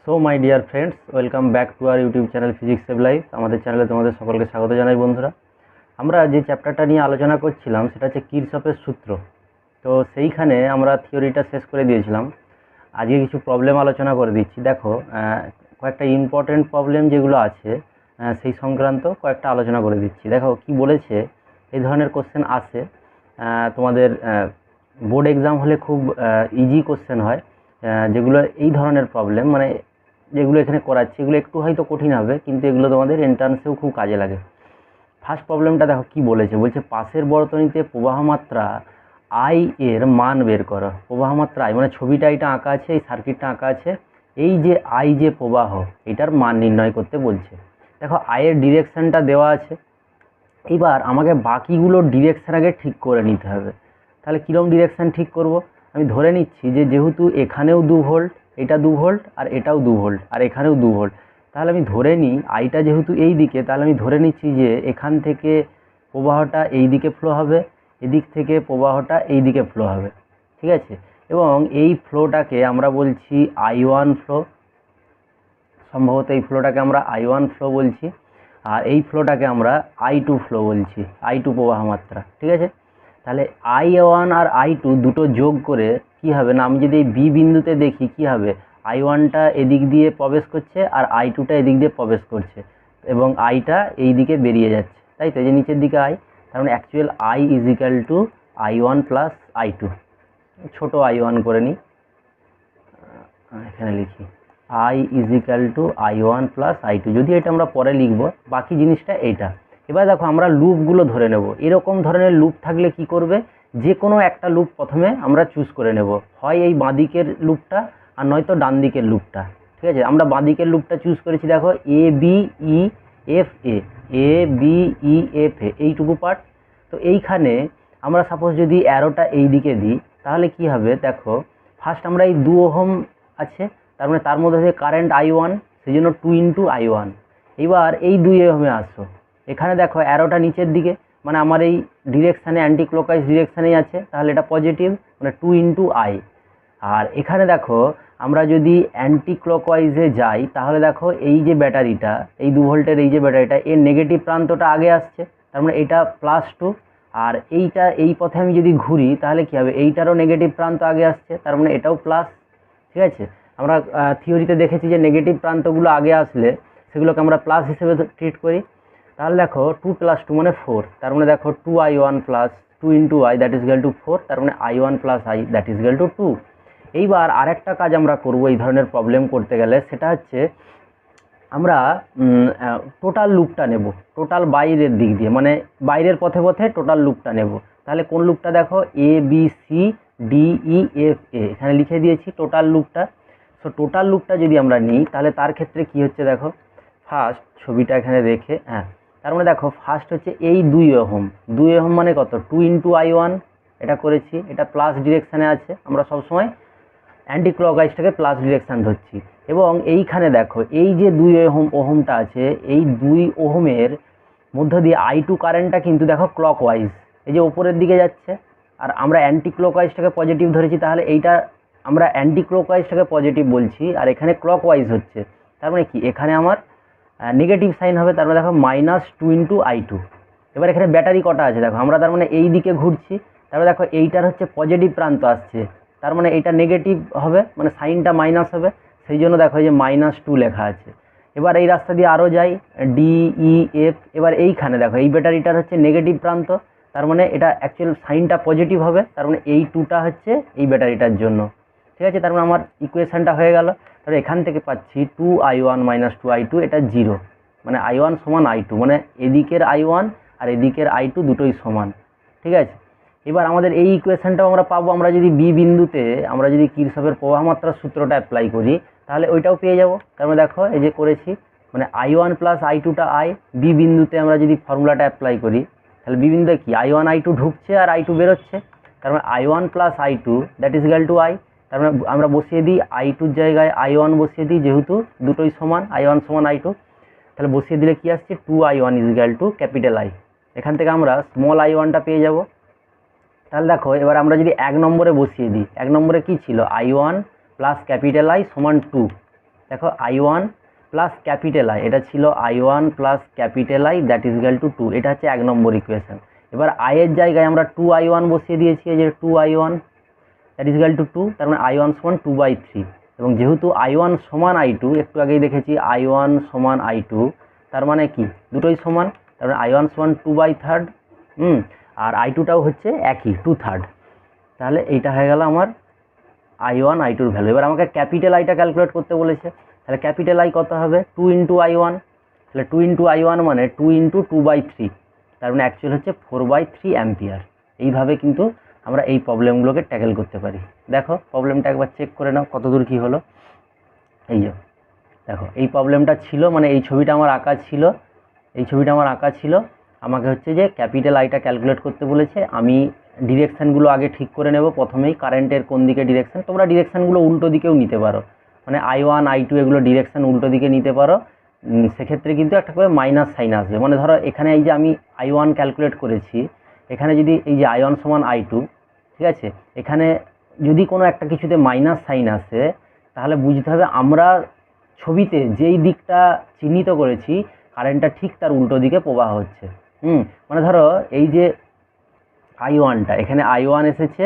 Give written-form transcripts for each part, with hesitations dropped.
So my dear friends, welcome back to our YouTube channel physics save life. আমাদের চ্যানেলে তোমাদের সকলকে স্বাগত জানাই। বন্ধুরা, আমরা যে চ্যাপ্টারটা নিয়ে আলোচনা করছিলাম সেটা হচ্ছে কিরশফের সূত্র। তো সেইখানে আমরা থিওরিটা শেষ করে দিয়েছিলাম। আজকে কিছু প্রবলেম আলোচনা করে দিচ্ছি। দেখো, কয়েকটা ইম্পর্টেন্ট প্রবলেম যেগুলো আছে সেই সংক্রান্ত কয়েকটা আলোচনা করে দিচ্ছি। দেখো কি বলেছে, এই ধরনের কোশ্চেন আসে তোমাদের বোর্ড এক্সাম হলে খুব ইজি কোশ্চেন হয়, যেগুলো এই ধরনের প্রবলেম, মানে যেগুলো এখানে করাচ্ছি এগুলো একটু হয়তো কঠিন হবে, কিন্তু এগুলো তোমাদের এন্ট্রান্সেও খুব কাজে লাগে। ফার্স্ট প্রবলেমটা দেখো কি বলেছে, বলছে পাশের বর্তনীতে প্রবাহ মাত্রা আই এর মান বের করো। প্রবাহ মাত্রা আই মানে ছবিটা এটা আঁকা আছে, এই সার্কিটটা আঁকা আছে, এই যে আই যে প্রবাহ এটার মান নির্ণয় করতে বলছে। দেখো আয়ের ডিরেকশানটা দেওয়া আছে, এবার আমাকে বাকিগুলোর ডিরেকশান আগে ঠিক করে নিতে হবে। তাহলে কীরকম ডিরেকশান ঠিক করব? আমি ধরে নিচ্ছি যে যেহেতু এখানেও 2 ভোল্ট, এটা 2 ভোল্ট, আর এটাও 2 ভোল্ট, আর এখানেও 2 ভোল্ট, তাহলে আমি ধরে নিই আইটা যেহেতু এই দিকে, তাহলে আমি ধরে নিচ্ছি যে এখান থেকে প্রবাহটা এই দিকে ফ্লো হবে, এদিক থেকে প্রবাহটা এই দিকে ফ্লো হবে। ঠিক আছে, এবং এই ফ্লোটাকে আমরা বলছি I1 ফ্লো। সম্ভবত এই ফ্লোটাকে আমরা I1 ফ্লো বলছি, আর এই ফ্লোটাকে আমরা I2 ফ্লো বলছি, I2 প্রবাহ মাত্রা। ঠিক আছে, তাহলে I1 আর I2 দুটো যোগ করে কি হবে না, আমি যদি এই বি বিন্দুতে দেখি কি হবে, I1টা এদিক দিয়ে প্রবেশ করছে আর I2টা এদিক দিয়ে প্রবেশ করছে, এবং আইটা এই দিকে বেরিয়ে যাচ্ছে, তাই তো, যে নিচের দিকে আই। তার মানে actual I is equal two I1 plus I2। ছোটো I1 করে নিই, এখানে লিখি I is equal two I1 plus I2, যদি এটা আমরা পরে লিখব, বাকি জিনিসটা এইটা। এবার দেখো আমরা লুপগুলো ধরে নেব। এরকম ধরনের লুপ থাকলে কি করবে, যে কোনো একটা লুপ প্রথমে আমরা চুজ করে নেব, হয় এই বাঁদিকের লুপটা আর নয়তো ডান দিকের লুপটা। ঠিক আছে, আমরা বাঁদিকের লুপটা চুজ করেছি। দেখো A B E F A, A B E F A, এইটুকু পার্ট। তো এইখানে আমরা সাপোজ যদি অ্যারোটা এই দিকে দিই, তাহলে কি হবে দেখো, ফার্স্ট আমরা এই 2 ওহম আছে, তার মানে তার মধ্যে থেকে কারেন্ট I1, সেই জন্য 2 ইন্টু I1। এবার এই 2 ওহমে আসো, এখানে দেখো অ্যারোটা নিচের দিকে, মানে আমার এই ডিরেকশানে অ্যান্টি ক্লকওয়াইজ ডিরেকশানেই আছে, তাহলে এটা পজিটিভ, মানে 2 ইন্টু I। আর এখানে দেখো আমরা যদি অ্যান্টি ক্লকওয়াইজে যাই, তাহলে দেখো এই যে ব্যাটারিটা, এই 2 ভোল্টের এই যে ব্যাটারিটা, এর নেগেটিভ প্রান্তটা আগে আসছে, তার মানে এটা +2। আর এইটা এই পথে আমি যদি ঘুরি, তাহলে কী হবে, এইটারও নেগেটিভ প্রান্ত আগে আসছে, তার মানে এটাও প্লাস। ঠিক আছে, আমরা থিওরিতে দেখেছি যে নেগেটিভ প্রান্তগুলো আগে আসলে সেগুলোকে আমরা প্লাস হিসেবে ট্রিট করি। তাহলে দেখো 2 + 2 মানে 4, তার মানে দেখো 2I1 plus 2 into I that is equal two 4, তার মানে I1 plus I that is equal two 2। এইবার আরেকটা কাজ আমরা করব এই ধরনের প্রবলেম করতে গেলে, সেটা হচ্ছে আমরা টোটাল লুপটা নেব, টোটাল বাইরের দিক দিয়ে, মানে বাইরের পথে পথে টোটাল লুপটা নেব। তাহলে কোন লুপটা দেখো, A B C D E F A, এখানে লিখে দিয়েছি টোটাল লুপটা। সো টোটাল লুপটা যদি আমরা নিই, তাহলে তার ক্ষেত্রে কি হচ্ছে দেখো, ফার্স্ট ছবিটা এখানে রেখে, তার মানে দেখো ফার্স্ট হচ্ছে এই 2 ওহম, 2 ওহম মানে কত, 2 ইন্টু I1, এটা করেছি, এটা প্লাস ডিরেকশানে আছে, আমরা সবসময় অ্যান্টি ক্লকওয়াইজটাকে প্লাস ডিরেকশান ধরছি। এবং এইখানে দেখো এই যে 2 ওহমটা আছে, এই 2 ওহমের মধ্য দিয়ে I2 কারেন্টটা কিন্তু দেখো ক্লকওয়াইজ, এই যে ওপরের দিকে যাচ্ছে, আর আমরা অ্যান্টি ক্লকওয়াইজটাকে পজিটিভ ধরেছি, তাহলে এইটা আমরা অ্যান্টি ক্লকওয়াইজটাকে পজিটিভ বলছি, আর এখানে ক্লকওয়াইজ হচ্ছে, তার মানে কি এখানে আমার নেগেটিভ সাইন হবে, তার মানে দেখো -2 ইন্টু I2। এবার এখানে ব্যাটারি কটা আছে দেখো, আমরা তার মানে এই দিকে ঘুরছি, তারপরে দেখো এইটার হচ্ছে পজিটিভ প্রান্ত আসছে, তার মানে এটা নেগেটিভ হবে, মানে সাইনটা মাইনাস হবে, সেই জন্য দেখো এই যে -2 লেখা আছে। এবার এই রাস্তা দিয়ে আরও যাই, ডি ই এফ, এবার এইখানে দেখো এই ব্যাটারিটার হচ্ছে নেগেটিভ প্রান্ত, তার মানে এটা অ্যাকচুয়াল সাইনটা পজিটিভ হবে, তার মানে এই 2টা হচ্ছে এই ব্যাটারিটার জন্য। ঠিক আছে, তার মানে আমার ইকুয়েশানটা হয়ে গেল। তাহলে এখান থেকে পাচ্ছি 2I1 - 2I2, এটা 0, মানে I1 সমান I2, মানে এদিকের I1 আর এদিকের I2 দুটোই সমান। ঠিক আছে, এবার আমাদের এই ইকুয়েশানটাও আমরা পাবো, আমরা যদি বি বিন্দুতে আমরা যদি কিরশফের প্রবাহ মাত্রার সূত্রটা অ্যাপ্লাই করি, তাহলে ওইটাও পেয়ে যাব। তার মানে দেখো এই যে করেছি, মানে I1 প্লাস I2টা I, বি বিন্দুতে আমরা যদি ফর্মুলাটা অ্যাপ্লাই করি, তাহলে বি বিন্দুতে কি I1 I2 ঢুকছে আর I2 বেরোচ্ছে, তার মানে I1 plus I2 that is equal two I। তার মানে আমরা বসিয়ে দিই I2-র জায়গায় I1 বসিয়ে দিই, যেহেতু দুটোই সমান, I1 সমান I2, তাহলে বসিয়ে দিলে কি আসছে, 2I1 is equal to capital I। এখান থেকে আমরা স্মল I1টা পেয়ে যাব। তাহলে দেখো এবার আমরা যদি 1 নম্বরে বসিয়ে দিই, 1 নম্বরে কি ছিল, I1 প্লাস ক্যাপিটাল I সমান 2, দেখো I1 প্লাস ক্যাপিটাল আই, এটা ছিল I1 plus capital I that is equal two 2, এটা হচ্ছে 1 নম্বর ইকুয়েশন। এবার আই এর জায়গায় আমরা 2I1 বসিয়ে দিয়েছি, এই যে 2I1 that is equal two 2, তার মানে I1 সমান 2/3, এবং যেহেতু I1 সমান I2, একটু আগেই দেখেছি I1 সমান I2, তার মানে কি দুটোই সমান, তার মানে I1 সমান 2/3, আর I2টাও হচ্ছে একই 2/3, তাহলে এইটা হয়ে গেল আমার I1 I2 এর ভ্যালু। এবার আমাকে ক্যাপিটাল আইটা ক্যালকুলেট করতে বলেছে, তাহলে ক্যাপিটাল আই কত হবে 2 ইন্টু I1, তাহলে 2 ইন্টু I1 মানে 2 ইন্টু 2/3, তার মানে অ্যাকচুয়াল হচ্ছে 4/3 অ্যাম্পিয়ার। এইভাবে কিন্তু আমরা এই প্রবলেমগুলোকে ট্যাকেল করতে পারি। দেখো প্রবলেমটা একবার চেক করে নাও কতদূর কী হলো। এই যে দেখো এই প্রবলেমটা ছিল, মানে এই ছবিটা আমার আঁকা ছিল, আমাকে হচ্ছে যে ক্যাপিটাল আইটা ক্যালকুলেট করতে বলেছে। আমি ডিরেকশানগুলো আগে ঠিক করে নেব প্রথমেই, কারেন্টের কোন দিকে ডিরেকশান, তোমরা ডিরেকশানগুলো উল্টো দিকেও নিতে পারো, মানে I1 I2 এগুলো ডিরেকশান উল্টো দিকে নিতে পারো, সেক্ষেত্রে কিন্তু একটা করে মাইনাস সাইন আসবে। মানে ধরো এখানে এই যে আমি I1 ক্যালকুলেট করেছি, এখানে যদি এই যে I1 সমান I2, ঠিক আছে, এখানে যদি কোনো একটা কিছুতে মাইনাস সাইন আসে, তাহলে বুঝতে হবে আমরা ছবিতে যেই দিকটা চিহ্নিত করেছি কারেন্টটা ঠিক তার উল্টো দিকে প্রবাহ হচ্ছে। মানে ধরো এই যে I1টা, এখানে I1 এসেছে,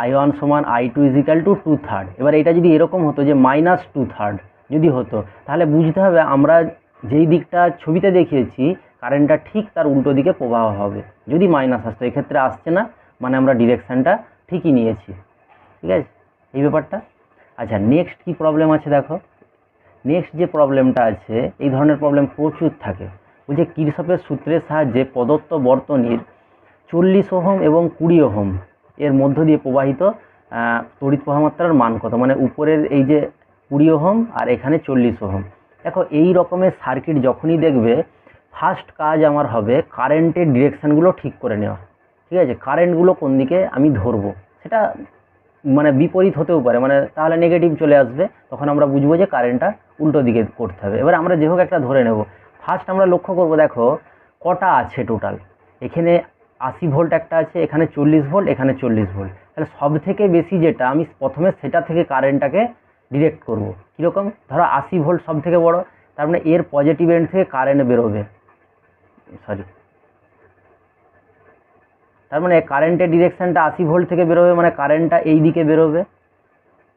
I1 সমান I2 ইজ ইকাল টু 2/3। এবার এটা যদি এরকম হতো যে মাইনাস 2/3 যদি হতো, তাহলে বুঝতে হবে আমরা যেই দিকটা ছবিতে দেখিয়েছি কারেন্টটা ঠিক তার উল্টো দিকে প্রবাহ হবে। যদি মাইনাস আসতো, এক্ষেত্রে আসছে না, মানে আমরা ডিরেকশানটা ঠিকই নিয়েছি। ঠিক আছে এই ব্যাপারটা। আচ্ছা নেক্সট কি প্রবলেম আছে দেখো, নেক্সট যে প্রবলেমটা আছে, এই ধরনের প্রবলেম প্রচুর থাকে। বলছে কিরশফের সূত্রের সাহায্যে প্রদত্ত বর্তনীর 40 ওহম এবং 20 ওহম এর মধ্য দিয়ে প্রবাহিত তড়িৎ প্রবাহমাত্রার মান কত। মানে উপরের এই যে 20 ওহম আর এখানে 40 ওহম। দেখো এই রকমের সার্কিট যখনই দেখবে, ফার্স্ট কাজ আমার হবে কারেন্টের ডিরেকশানগুলো ঠিক করে নেওয়া। ঠিক আছে, কারেন্টগুলো কোন দিকে আমি ধরবো, সেটা মানে বিপরীত হতেও পারে, মানে তাহলে নেগেটিভ চলে আসবে, তখন আমরা বুঝবো যে কারেন্টটা উল্টো দিকে করতে হবে। এবার আমরা যে হোক একটা ধরে নেব। ফার্স্ট আমরা লক্ষ্য করব, দেখো কটা আছে টোটাল, এখানে 80 ভোল্ট একটা আছে, এখানে 40 ভোল্ট, এখানে 40 ভোল্ট, তাহলে সব থেকে বেশি যেটা আমি প্রথমে সেটা থেকে কারেন্টটাকে ডিরেক্ট করব। কীরকম, ধরো 80 ভোল্ট সব থেকে বড়, তার মানে এর পজিটিভ এন্ড থেকে কারেন্ট বেরোবে, তার মানে কারেন্টের ডিরেকশানটা 80 ভোল্ট থেকে বেরোবে, মানে কারেন্টটা এই দিকে বেরোবে,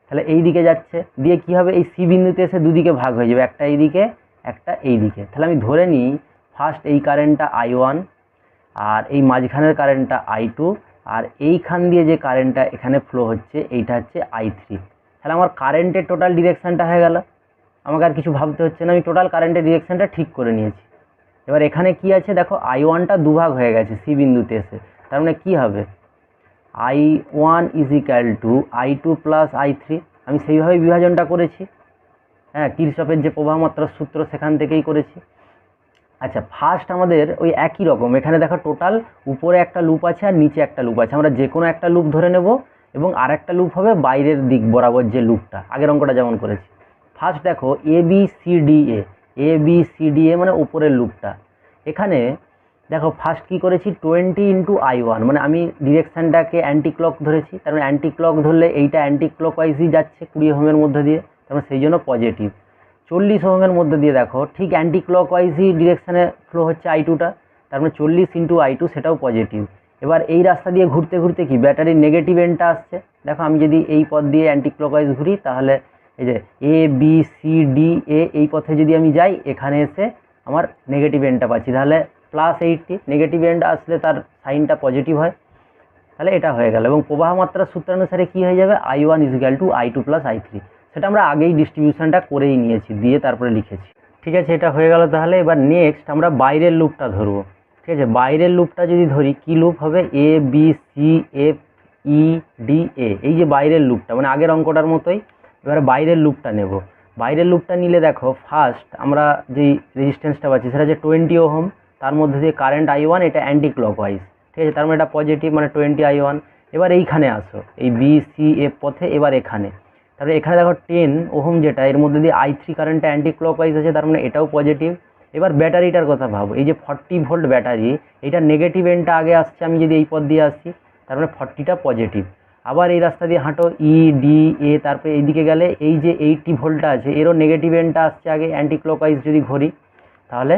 তাহলে এই দিকে যাচ্ছে, দিয়ে কী হবে এই সি বিন্দুতে এসে দুদিকে ভাগ হয়ে যাবে, একটা এই দিকে একটা এই দিকে। তাহলে আমি ধরে নিই ফার্স্ট এই কারেন্টটা I1, আর এই মাঝখানের কারেন্টটা I2, আর এইখান দিয়ে যে কারেন্টটা এখানে ফ্লো হচ্ছে এইটা হচ্ছে I3। তাহলে আমার কারেন্টের টোটাল ডিরেকশানটা হয়ে গেল, আমাকে আর কিছু ভাবতে হচ্ছে না, আমি টোটাল কারেন্টের ডিরেকশানটা ঠিক করে নিয়েছি। এবার এখানে কি আছে দেখো, I1টা দুভাগ হয়ে গেছে সি বিন্দুতে এসে, তার মানে কী হবে I1 is equal two I2 plus I3, আমি সেইভাবে বিভাজনটা করেছি। হ্যাঁ, কিরশফের যে প্রবাহমাত্রার সূত্র সেখান থেকেই করেছি। আচ্ছা ফার্স্ট আমাদের ওই একই রকম, এখানে দেখো টোটাল উপরে একটা লুপ আছে আর নিচে একটা লুপ আছে, আমরা যে কোনো একটা লুপ ধরে নেব, এবং আর একটা লুপ হবে বাইরের দিক বরাবর যে লুপটা, আগের অঙ্কটা যেমন করেছি। ফার্স্ট দেখো ABCDA মানে উপরের লুপটা, এখানে দেখো ফার্স্ট কী করেছি 20 ইন্টু I1, মানে আমি ডিরেকশানটাকে অ্যান্টি ক্লক ধরেছি, তার মানে অ্যান্টি ক্লক ধরলে এইটা অ্যান্টি ক্লক ওয়াইজই যাচ্ছে 20 ওহমের মধ্যে দিয়ে, তার মানে সেই জন্য পজিটিভ। 40 ওহমের মধ্যে দিয়ে দেখো ঠিক অ্যান্টি ক্লক ওয়াইজই ডিরেকশানে ফ্লো হচ্ছে I2টা, তার মানে 40 ইন্টু I2 সেটাও পজিটিভ। এবার এই রাস্তা দিয়ে ঘুরতে ঘুরতে কি ব্যাটারির নেগেটিভ এন্ডটা আসছে, দেখো আমি যদি এই পথ দিয়ে অ্যান্টি ক্লক ওয়াইজ ঘুরি, তাহলে এই যে ABCDA এই পথে যদি আমি যাই, এখানে এসে আমার নেগেটিভ এন্ডটা পাচ্ছি, তাহলে +80, নেগেটিভ এন্ড আসলে তার সাইনটা পজিটিভ হয়, তাহলে এটা হয়ে গেল। এবং প্রবাহ মাত্রার সূত্রানুসারে কী হয়ে যাবে I1 is equal two I2 plus I3, সেটা আমরা আগেই ডিস্ট্রিবিউশনটা করেই নিয়েছি, দিয়ে তারপরে লিখেছি। ঠিক আছে, এটা হয়ে গেল। তাহলে এবার নেক্সট আমরা বাইরের লুপটা ধরবো। ঠিক আছে, বাইরের লুপটা যদি ধরি, কী লুপ হবে ABCFEDA, এই যে বাইরের লুপটা, মানে আগের অঙ্কটার মতোই এবার বাইরের লুপটা নেব। বাইরের লুপটা নিলে দেখো ফার্স্ট আমরা যেই রেজিস্ট্যান্সটা পাচ্ছি সেটা হচ্ছে 20 ওহম, তার মধ্যে দিয়ে কারেন্ট I1, এটা অ্যান্টি ক্লক ওয়াইজ, ঠিক আছে, তার মানে এটা পজিটিভ, মানে 20 I1। এবার এইখানে আসো এই BCF পথে, এবার এখানে, তারপরে এখানে দেখো 10 ওহম যেটা, এর মধ্যে দিয়ে I3 কারেন্টটা অ্যান্টি ক্লক ওয়াইজ আছে, তার মানে এটাও পজিটিভ। এবার ব্যাটারিটার কথা ভাবো, এই যে 40 ভোল্ট ব্যাটারি, এইটা নেগেটিভ এন্ডটা আগে আসছে, আমি যদি এই পথ দিয়ে আসছি, তার মানে 40টা পজিটিভ, আবার এই রাস্তা দিয়ে হাঁটো ই ডি এ, তারপরে এইদিকে গেলে এই যে 80 ভোল্টটা আছে এরও নেগেটিভ এন্ডটা আসছে আগে অ্যান্টি ক্লকওয়াইজ যদি ঘড়ি, তাহলে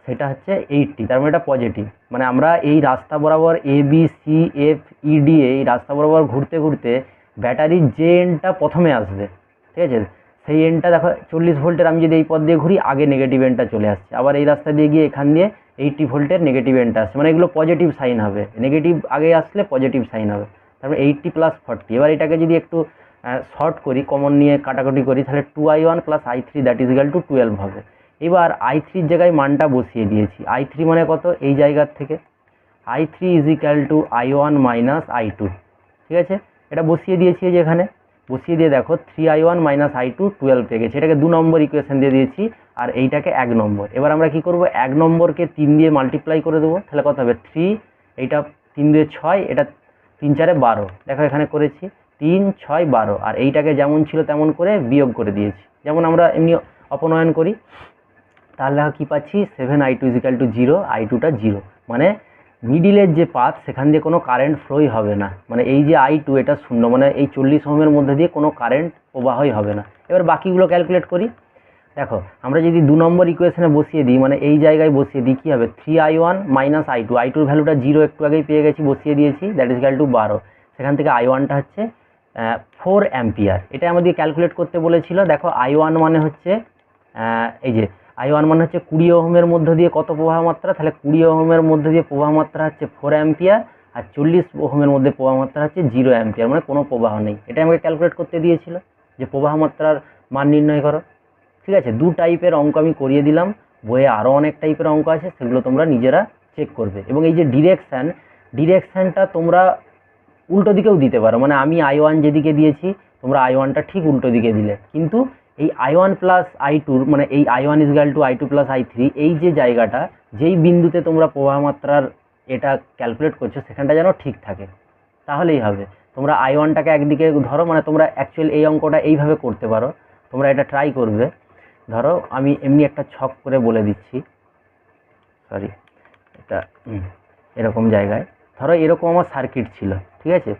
সেটা হচ্ছে 80, তার মানে এটা পজিটিভ। মানে আমরা এই রাস্তা বরাবর A B C F E D এই রাস্তা বরাবর ঘুরতে ঘুরতে ব্যাটারির যে এন্ডটা প্রথমে আসবে, ঠিক আছে, সেই এন্ডটা দেখো 40 ভোল্টের, আমি যদি এই পথ দিয়ে ঘুরি আগে নেগেটিভ এন্ডটা চলে আসছে, আবার এই রাস্তা দিয়ে গিয়ে এখান দিয়ে 80 ভোল্টের নেগেটিভ এন্ডটা আসছে, মানে এগুলো পজিটিভ সাইন হবে, নেগেটিভ আগে আসলে পজিটিভ সাইন হবে। তারপরে 80 + 40, এবার এটাকে যদি একটু শর্ট করি, কমন নিয়ে কাটাকুটি করি, তাহলে 2i1 + i3 that is equal two 12 হবে। এবার i3 জায়গায় মানটা বসিয়ে দিয়েছি, i3 মানে কত, এই জায়গার থেকে i3 is equal two i1 - i2, ঠিক আছে, এটা বসিয়ে দিয়েছি যে এখানে বসিয়ে দিয়ে দেখো 3i1 - i2 12 পেয়ে গেছে, এটাকে 2 নম্বর ইকুয়েশন দিয়ে দিয়েছি আর এইটাকে 1 নম্বর। এবার আমরা কি করব, 1 নম্বরকে 3 দিয়ে মাল্টিপ্লাই করে দেবো, তাহলে কত হবে 3, এইটা 3 2 6, এটা 3 4 12, দেখো এখানে করেছি 3 6 12, আর এইটাকে যেমন ছিল তেমন করে বিয়োগ করে দিয়েছি, যেমন আমরা এমনি অপনয়ন করি। তাহলে দেখো কী পাচ্ছি 7i2 = 0, i2টা 0, মানে মিডিলের যে পাথ সেখান দিয়ে কোনো কারেন্ট ফ্লোই হবে না, মানে এই যে i2 এটা 0, মানে এই 40 ওহমের মধ্যে দিয়ে কোনো কারেন্ট প্রবাহই হবে না। এবার বাকিগুলো ক্যালকুলেট করি, দেখো আমরা যদি 2 নম্বর ইকুয়েশনে বসিয়ে দিই, মানে এই জায়গায় বসিয়ে দিই, কী হবে 3i1 - i2, i2-র ভ্যালুটা 0 একটু আগেই পেয়ে গেছি, বসিয়ে দিয়েছি, দ্যাট ইজ ইকুয়াল টু 12, সেখান থেকে i1টা হচ্ছে 4 অ্যাম্পিয়ার, এটা আমাদের ক্যালকুলেট করতে বলেছিল। দেখো i1 মানে হচ্ছে এই যে i1 মানে হচ্ছে 20 ওহমের মধ্যে দিয়ে কত প্রবাহ মাত্রা, তাহলে 20 ওহমের মধ্যে দিয়ে প্রবাহ মাত্রা হচ্ছে 4 অ্যাম্পিয়ার, আর 40 ওহমের মধ্যে প্রবাহ মাত্রা হচ্ছে 0 অ্যাম্পিয়ার, মানে কোনো প্রবাহ নেই। এটা আমাকে ক্যালকুলেট করতে দিয়েছিল যে প্রবাহ মাত্রার মান নির্ণয় করো, ঠিক আছে। 2 টাইপের অঙ্ক আমি করিয়ে দিলাম, বইয়ে আরও অনেক টাইপের অঙ্ক আছে, সেগুলো তোমরা নিজেরা চেক করবে। এবং এই যে ডিরেকশানটা তোমরা উল্টো দিকেও দিতে পারো, মানে আমি i1 যেদিকে দিয়েছি তোমরা i1টা ঠিক উল্টো দিকে দিলে, কিন্তু এই i1 + i2 মানে এই i1 = i2 + i3, এই যে জায়গাটা, যেই বিন্দুতে তোমরা প্রবাহ মাত্রার এটা ক্যালকুলেট করছো সেখানটা যেন ঠিক থাকে, তাহলেই হবে। তোমরা i1টাকে একদিকে ধরো, মানে তোমরা অ্যাকচুয়ালি এই অঙ্কটা এইভাবে করতে পারো, তোমরা এটা ট্রাই করবে। ধরো আমি এমনি একটা ছক করে বলে দিচ্ছি, সরি, এটা এরকম জায়গায় ধরো এরকম আমার সার্কিট ছিল, ঠিক আছে।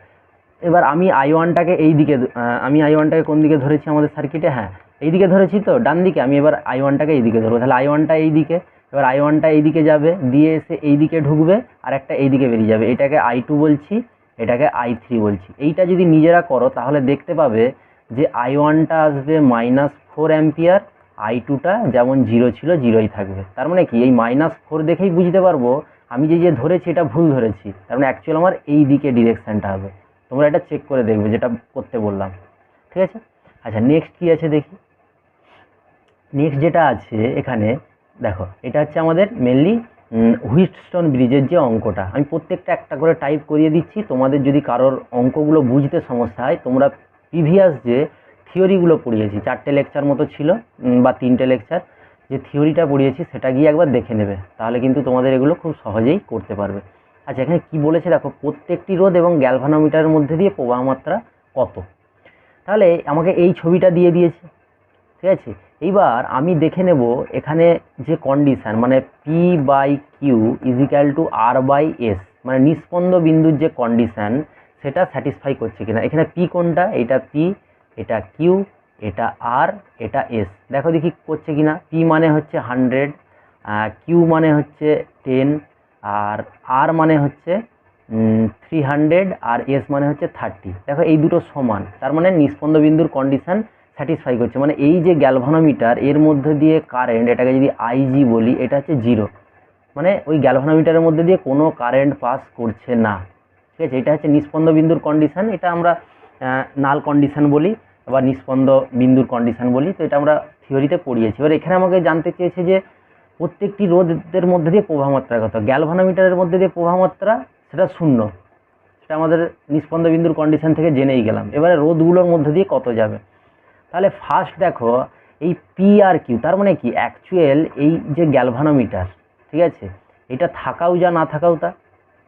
এবার আমি i1টাকে এই দিকে, আমি i1টাকে কোন দিকে ধরেছি আমাদের সার্কিটে, হ্যাঁ এই দিকে ধরেছি তো, ডান দিকে। আমি এবার i1টাকে এই দিকে ধরবো, তাহলে i1টা এই দিকে, এবার i1টা এই দিকে যাবে, দিয়ে এসে এই দিকে ঢুকবে, আর একটা এই দিকে বেরিয়ে যাবে, এটাকে i2 বলছি, এটাকে i3 বলছি। এইটা যদি নিজেরা করো তাহলে দেখতে পাবে যে i1টা আসবে -4 অ্যাম্পিয়ার, i2টা যেমন 0 ছিল 0ই থাকবে। তার মানে কি, এই -4 দেখেই বুঝতে পারবো আমি যে ধরেছি এটা ভুল ধরেছি, তার মানে অ্যাকচুয়াল আমার এই দিকে ডিরেকশানটা হবে। তোমরা এটা চেক করে দেখবে যেটা করতে বললাম, ঠিক আছে। আচ্ছা, নেক্সট কী আছে দেখি। নেক্সট যেটা আছে এখানে দেখো, এটা হচ্ছে আমাদের মেনলি হুইটস্টোন ব্রিজের যে অঙ্কটা, আমি প্রত্যেকটা একটা করে টাইপ করিয়ে দিচ্ছি। তোমাদের যদি কারোর অঙ্কগুলো বুঝতে সমস্যা হয়, তোমরা প্রিভিয়াস যে থিওরিগুলো পড়িয়েছি, 4টে লেকচার মতো ছিল বা 3টে লেকচার, যে থিওরিটা পড়িয়েছি সেটা গিয়ে একবার দেখে নেবে, তাহলে কিন্তু তোমাদের এগুলো খুব সহজেই করতে পারবে। আচ্ছা, এখানে কি বলেছে দেখো, প্রত্যেকটি রোধ এবং গ্যালভানোমিটারের মধ্যে দিয়ে প্রবাহ মাত্রা কত, তাহলে আমাকে এই ছবিটা দিয়ে দিয়েছে, ঠিক আছে। এইবার আমি দেখে নেব এখানে যে কন্ডিশান, মানে P/Q = R/S, মানে নিস্পন্দ বিন্দুর যে কন্ডিশান সেটা স্যাটিসফাই করছে কিনা। এখানে P কোনটা, এটা P, এটা Q, এটা R, এটা S, দেখো দেখি করছে কিনা। P মানে হচ্ছে 100, Q মানে হচ্ছে 10, আর R মানে হচ্ছে 300, আর S মানে হচ্ছে 30। দেখো এই দুটো সমান, তার মানে নিস্পন্দ বিন্দুর কন্ডিশান স্যাটিসফাই করছে, মানে এই যে গ্যালভানোমিটার এর মধ্যে দিয়ে কারেন্ট, এটাকে যদি IG বলি, এটা হচ্ছে 0, মানে ওই গ্যালভানোমিটারের মধ্যে দিয়ে কোনো কারেন্ট পাস করছে না, ঠিক আছে। এটা হচ্ছে নিস্পন্দ বিন্দুর কন্ডিশান, এটা আমরা নাল কন্ডিশান বলি বা নিস্পন্দ বিন্দুর কন্ডিশান বলি, তো এটা আমরা থিওরিতে পড়িয়েছি। এবার এখানে আমাকে জানতে চেয়েছে যে প্রত্যেকটি রোধের মধ্যে দিয়ে প্রবাহ মাত্রা কত, গ্যালভানোমিটারের মধ্যে দিয়ে প্রবাহ মাত্রা সেটা 0, সেটা আমাদের নিস্পন্দ বিন্দুর কন্ডিশান থেকে জেনেই গেলাম। এবারে রোধগুলোর মধ্যে দিয়ে কত যাবে, তাহলে ফার্স্ট দেখো এই P আর Q, তার মানে কি অ্যাকচুয়াল এই যে গ্যালভানোমিটার, ঠিক আছে, এটা থাকাও যা না থাকাও তা,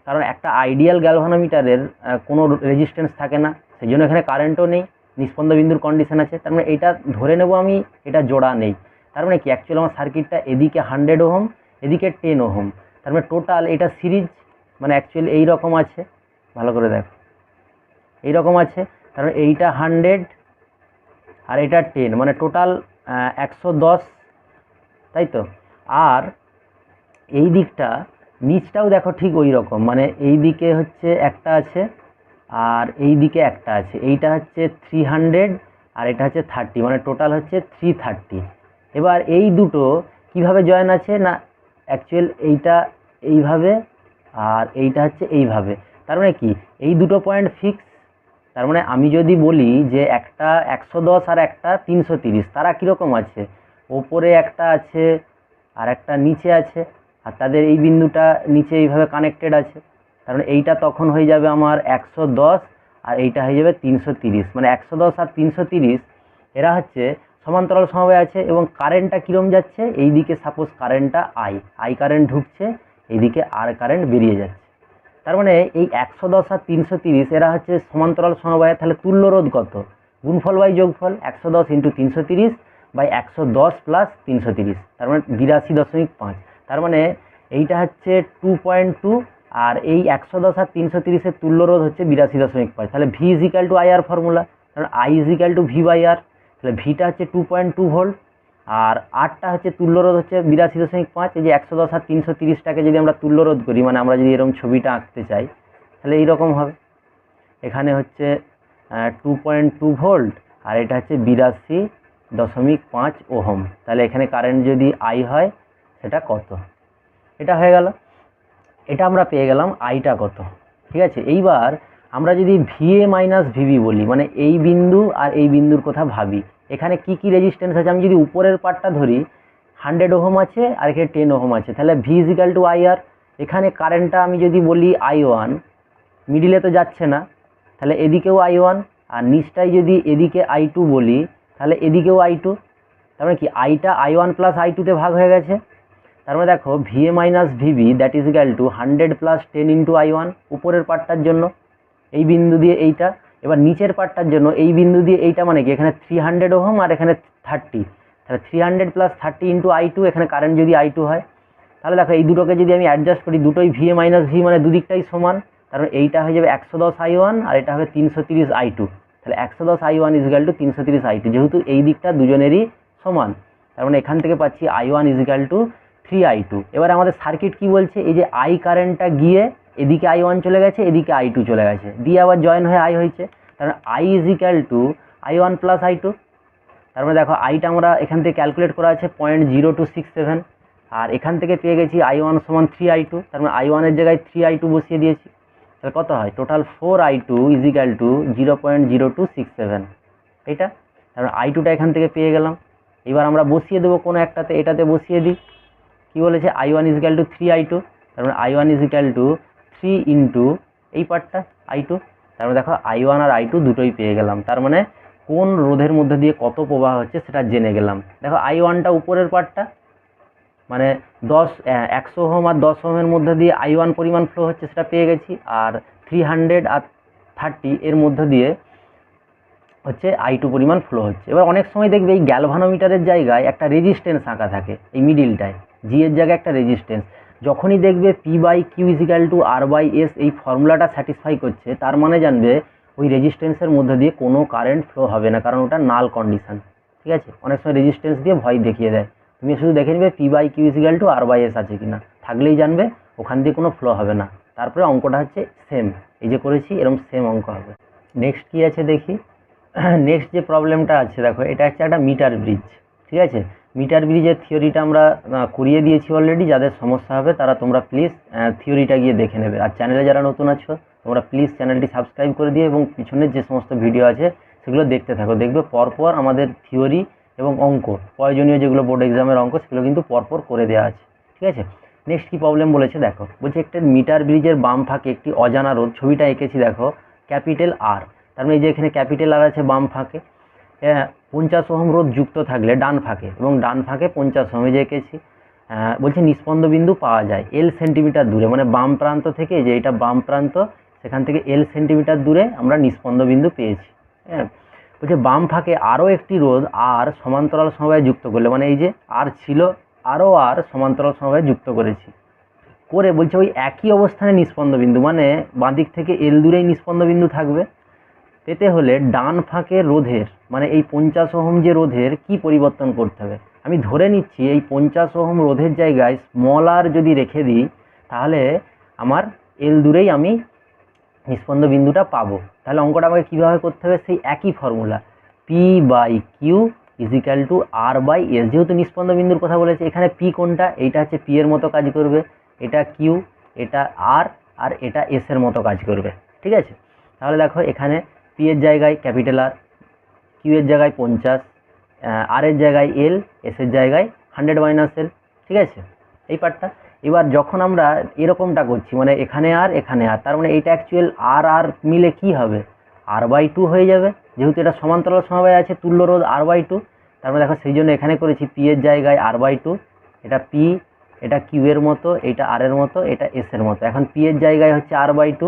কারণ একটা আইডিয়াল গ্যালভানোমিটারের কোনো রেজিস্ট্যান্স থাকে না, সেই জন্য এখানে কারেন্টও নেই, নিস্পন্দ বিন্দুর কন্ডিশান আছে, তার মানে এটা ধরে নেব আমি এটা জোড়া নেই। তার মানে কি অ্যাকচুয়াল আমার সার্কিটটা এদিকে 100 ওহম, এদিকে 10 ওহম, তার মানে টোটাল এটা সিরিজ, মানে অ্যাকচুয়ালি এই রকম আছে, ভালো করে দেখো এইরকম আছে, কারণ এইটা 100 আর এটা 10, মানে টোটাল 110, তাই তো। আর এই দিকটা নিচটাও দেখো ঠিক ওই রকম, মানে এই দিকে হচ্ছে একটা আছে আর এই দিকে একটা আছে, এইটা হচ্ছে 300 আর এটা হচ্ছে 30, মানে টোটাল হচ্ছে 330। এবার এই দুটো কিভাবে জয়েন আছে না, অ্যাকচুয়াল এইটা এইভাবে আর এইটা হচ্ছে এইভাবে, তার মানে কি এই দুটো পয়েন্ট ফিক্স। তার মানে আমি যদি বলি যে একটা 110 আর একটা 330, তারা কীরকম আছে, ওপরে একটা আছে আর একটা নিচে আছে, আর তাদের এই বিন্দুটা নিচে এইভাবে কানেক্টেড আছে, তার মানে এইটা তখন হয়ে যাবে আমার 110 আর এইটা হয়ে যাবে 330, মানে 110 আর 330 এরা হচ্ছে সমান্তরাল সমবায়ে আছে। এবং কারেন্টটা কীরকম যাচ্ছে, এই দিকে সাপোজ কারেন্টটা আই কারেন্ট ঢুকছে, এইদিকে আর কারেন্ট বেরিয়ে যাচ্ছে। তার মানে এই 110 আর 330 এরা হচ্ছে সমান্তরাল সমবায়ে। তাহলে তুল্য রোধ কত, গুণফল বাই যোগফল, 110 ইন্টু 330 বাই 110 প্লাস 330, তার মানে 82.5। তার মানে এইটা হচ্ছে 2.2, আর এই 110 আর 330-এর তুল্য রোধ হচ্ছে 82.5। তাহলে V is equal to IR formula, কারণ I is equal to V by R. তাহলে ভিটা হচ্ছে 2.2 ভোল্ট, আর আরটা হচ্ছে তুল্য রোধ হচ্ছে 82.5। এই যে 110 আর 330টাকে যদি আমরা তুল্য রোধ করি, মানে আমরা যদি এরকম ছবিটা আঁকতে চাই, তাহলে এইরকম হবে। এখানে হচ্ছে 2.2 ভোল্ট আর এটা হচ্ছে 82.5 ওহম। তাহলে এখানে কারেন্ট যদি আই হয় সেটা কত, এটা হয়ে গেল। এটা আমরা পেয়ে গেলাম আইটা কত, ঠিক আছে। এইবার আমরা যদি ভিএ মাইনাস ভিবি বলি, মানে এই বিন্দু আর এই বিন্দুর কথা ভাবি, এখানে কি কি রেজিস্ট্যান্স আছে। আমি যদি উপরের পার্টটা ধরি, 100 ওহম আছে আর এখানে 10 ওহম আছে, তাহলে V is equal to IR. এখানে কারেন্টটা আমি যদি বলি I1, মিডিলে তো যাচ্ছে না, তাহলে এদিকেও I1, আর নিচটাই যদি এদিকে I2 বলি, তাহলে এদিকেও I2। তার মানে কি আইটা I1 প্লাস I2-তে ভাগ হয়ে গেছে। তার মানে দেখো VA minus VB that is equal to 100 plus 10 into I1 উপরের পার্টটার জন্য, এই বিন্দু দিয়ে এইটা। এবার নিচের পার্টটার জন্য এই বিন্দু দিয়ে এইটা, মানে কি এখানে 300 ওহম আর এখানে 30, তাহলে 300 প্লাস 30 ইন্টু I2, এখানে কারেন্ট যদি I2 হয়, তাহলে দেখো এই দুটোকে যদি আমি অ্যাডজাস্ট করি, দুটোই ভিএ মাইনাস ভি, মানে দুদিকটাই সমান। তার মানে এইটা হয়ে যাবে 110 I1 আর এটা হবে 330 I2। তাহলে 110 I1 is equal two 330 I2, যেহেতু এই দিকটা দুজনেরই সমান, তার মানে এখান থেকে পাচ্ছি I1 is equal two 3I2। এবার আমাদের সার্কিট কি বলছে, এই যে আই কারেন্টটা গিয়ে এদিকে I1 চলে গেছে, এদিকে I2 চলে গেছে, দিয়ে আবার জয়েন হয়ে আই হয়েছে, তার মানে I is equal two I1 plus I2। তার মানে দেখো আইটা আমরা এখান থেকে ক্যালকুলেট করা আছে 0.0267, আর এখান থেকে পেয়ে গেছি I1 সমান 3I2, তার মানে I1 এর জায়গায় 3I2 বসিয়ে দিয়েছি, তাহলে কত হয় total 4I2 is equal two 0.0267, এইটা। তার মানে I2টা এখান থেকে পেয়ে গেলাম। এবার আমরা বসিয়ে দেবো কোনো একটাতে, এটাতে বসিয়ে দিই। কি বলেছে, I1 is equal two 3I2, তার মানে I1 is equal two 3 into এই পার্টটা I2। তার মানে দেখো I1 আর I2 দুটোই পেয়ে গেলাম। তার মানে কোন রোধের মধ্যে দিয়ে কত প্রবাহ হচ্ছে সেটা জেনে গেলাম। দেখো I1টা উপরের পার্টটা, মানে 100 ওহম আর 10 ওহমের মধ্যে দিয়ে I1 পরিমাণ ফ্লো হচ্ছে সেটা পেয়ে গেছি, আর 300 আর 30 এর মধ্যে দিয়ে হচ্ছে I2 পরিমাণ ফ্লো হচ্ছে। এবার অনেক সময় দেখবে এই গ্যালভানোমিটারের জায়গায় একটা রেজিস্ট্যান্স আঁকা থাকে, এই মিডিলটায় জি এর জায়গায় একটা রেজিস্ট্যান্স। যখনই দেখবে P by Q is equal to R by S এই ফর্মুলাটা স্যাটিসফাই করছে, তার মানে জানবে ওই রেজিস্ট্যান্সের মধ্যে দিয়ে কোনো কারেন্ট ফ্লো হবে না, কারণ ওটা নাল কন্ডিশন, ঠিক আছে। অনেক সময় রেজিস্ট্যান্স দিয়ে ভয় দেখিয়ে দেয়, তুমি শুধু দেখে নিবে P by Q is equal to R by S আছে কিনা, থাকলেই জানবে ওখান দিয়ে কোনো ফ্লো হবে না। তারপরে অঙ্কটা হচ্ছে সেম, এই যে করেছি এরকম সেম অঙ্ক হবে। নেক্সট কি আছে দেখি। নেক্সট যে প্রবলেমটা আছে দেখো, এটা হচ্ছে একটা মিটার ব্রিজ, ঠিক আছে। মিটার ব্রিজের থিওরিটা আমরা করিয়ে দিয়েছি অলরেডি, যাদের সমস্যা হবে তারা তোমরা প্লিজ থিওরিটা গিয়ে দেখে নেবে। আর চ্যানেলে যারা নতুন আছো তোমরা প্লিজ চ্যানেলটি সাবস্ক্রাইব করে দিয়ে এবং পিছনের যে সমস্ত ভিডিও আছে সেগুলো দেখতে থাকো, দেখবে পরপর আমাদের থিওরি এবং অঙ্ক, প্রয়োজনীয় যেগুলো বোর্ড এক্সামের অঙ্ক সেগুলো কিন্তু পরপর করে দেওয়া আছে, ঠিক আছে। নেক্সট কি প্রবলেম বলেছে দেখো, বলছে একটা মিটার ব্রিজের বাম ফাঁকে একটি অজানা রোধ, ছবিটা এঁকেছি দেখো ক্যাপিটাল আর, তার মানে এই যে এখানে ক্যাপিটাল আর আছে বাম ফাঁকে, 50 ওহম রোধ যুক্ত থাকলে ডান ফাঁকে, এবং ডান ফাঁকে 50 ওহম, এই যে এঁকেছি। বলছে নিস্পন্দ বিন্দু পাওয়া যায় এল সেন্টিমিটার দূরে, মানে বাম প্রান্ত থেকে, যে এটা বাম প্রান্ত সেখান থেকে এল সেন্টিমিটার দূরে আমরা নিস্পন্দ বিন্দু পেয়েছি। হ্যাঁ, বলছে বাম ফাঁকে আরও একটি রোধ আর সমান্তরাল সমবায়ে যুক্ত করলে, মানে এই যে আর ছিল আরও আর সমান্তরাল সমবায়ে যুক্ত করেছি করে, বলছে ওই একই অবস্থানে নিস্পন্দ বিন্দু, মানে বাঁ দিক থেকে এল দূরেই নিস্পন্দ বিন্দু থাকবে। পেতে হলে ডান ফাঁকের রোধের মানে এই 50 ওহম যে রোধের কি পরিবর্তন করতে হবে। আমি ধরে নিচ্ছি এই 50 ওহম রোধের জায়গায় স্মল আর যদি রেখে দিই তাহলে আমার এল দূরেই আমি নিস্পন্দ বিন্দুটা পাবো। তাহলে অঙ্কটা আমাকে কীভাবে করতে হবে, সেই একই formula P by Q is equal to R by S. যেহেতু নিস্পন্দ বিন্দুর কথা বলেছে, এখানে পি কোনটা, এইটা হচ্ছে পি এর মতো কাজ করবে, এটা কিউ, এটা আর, আর এটা এস এর মতো কাজ করবে। ঠিক আছে, তাহলে দেখো এখানে পি এর জায়গায় ক্যাপিটাল আর, কিউ এর জায়গায় 50, আর এর জায়গায় এল, এস এর জায়গায় 100 মাইনাস এল। ঠিক আছে, এই পার্টটা। এবার যখন আমরা এরকমটা করছি মানে এখানে আর এখানে আর, তার মানে এইটা অ্যাকচুয়াল আর আর মিলে কি হবে, R/2 হয়ে যাবে। যেহেতু এটা সমান্তরাল সমবায় আছে, তুল্য রোধ R/2, তার মানে দেখো সেই জন্য এখানে করেছি পি এর জায়গায় R/2, এটা পি, এটা কিউ এর মতো, এটা আর এর মতো, এটা এস এর মতো। এখন পি এর জায়গায় হচ্ছে R/2,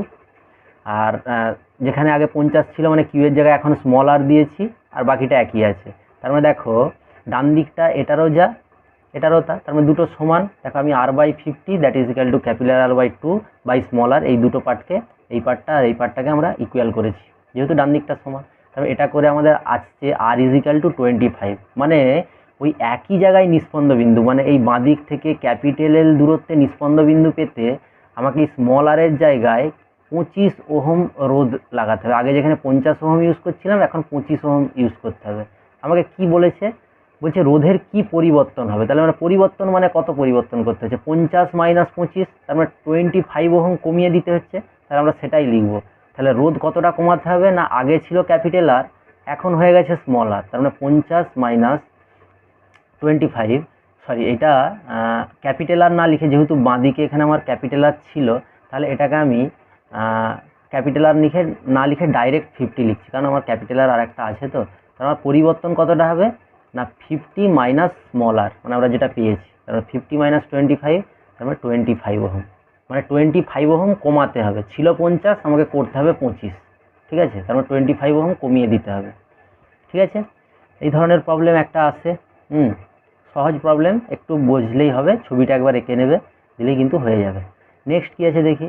আর যেখানে আগে 50 ছিল মানে কিউ এর জায়গায় এখন স্মল আর দিয়েছি, আর বাকিটা একই আছে। তার মানে দেখো ডান দিকটা এটারও যা এটারও তা, তার মানে দুটো সমান। দেখো আমি R/50 that is equal to capital R/2 by small R, এই দুটো পার্টকে, এই পার্টটা আর এই পার্টটাকে আমরা ইকুয়াল করেছি যেহেতু ডান দিকটা সমান। তারপর এটা করে আমাদের আসছে আর ইজ ইকুয়াল টু 25। মানে ওই একই জায়গায় নিস্পন্দ বিন্দু, মানে এই বাঁ দিক থেকে ক্যাপিটাল এল দূরত্বে নিস্পন্দ বিন্দু পেতে আমাকে এই স্মল আর এর জায়গায় 25 ওহম রোধ লাগাতে হবে। আগে যেখানে 50 ওহম ইউজ করছিলাম এখন 25 ওহম ইউজ করতে হবে। আমাকে কি বলেছে, বলছে রোধের কি পরিবর্তন হবে। তাহলে আমরা পরিবর্তন মানে কত পরিবর্তন করতে হচ্ছে, 50 মাইনাস 25, তার মানে 25 ওহম কমিয়ে দিতে হচ্ছে। তাহলে আমরা সেটাই লিখবো। তাহলে রোধ কতটা কমাতে হবে না, আগে ছিল ক্যাপিটাল আর, এখন হয়ে গেছে স্মল আর, তার মানে 50 মাইনাস 25, সরি এটা ক্যাপিটাল আর না লিখে, যেহেতু বাঁদিকে এখানে আমার ক্যাপিটাল আর ছিল, তাহলে এটাকে আমি ক্যাপিটাল আর না লিখে ডাইরেক্ট 50 লিখছি, কারণ আমার ক্যাপিটাল আর একটা আছে। তো তার আমার পরিবর্তন কতটা হবে না 50 মাইনাস স্মল আর, মানে আমরা যেটা পেয়েছি, তার 50 মাইনাস 25, তার মানে 25 ওহম, মানে 25 ওহম কমাতে হবে। ছিল 50, আমাকে করতে হবে 25। ঠিক আছে, তার মানে 25 ওহম কমিয়ে দিতে হবে। ঠিক আছে, এই ধরনের প্রবলেম একটা আসে। সহজ প্রবলেম, একটু বুঝলেই হবে, ছবিটা একবার এঁকে নেবে, দিলেই কিন্তু হয়ে যাবে। নেক্সট কী আছে দেখি।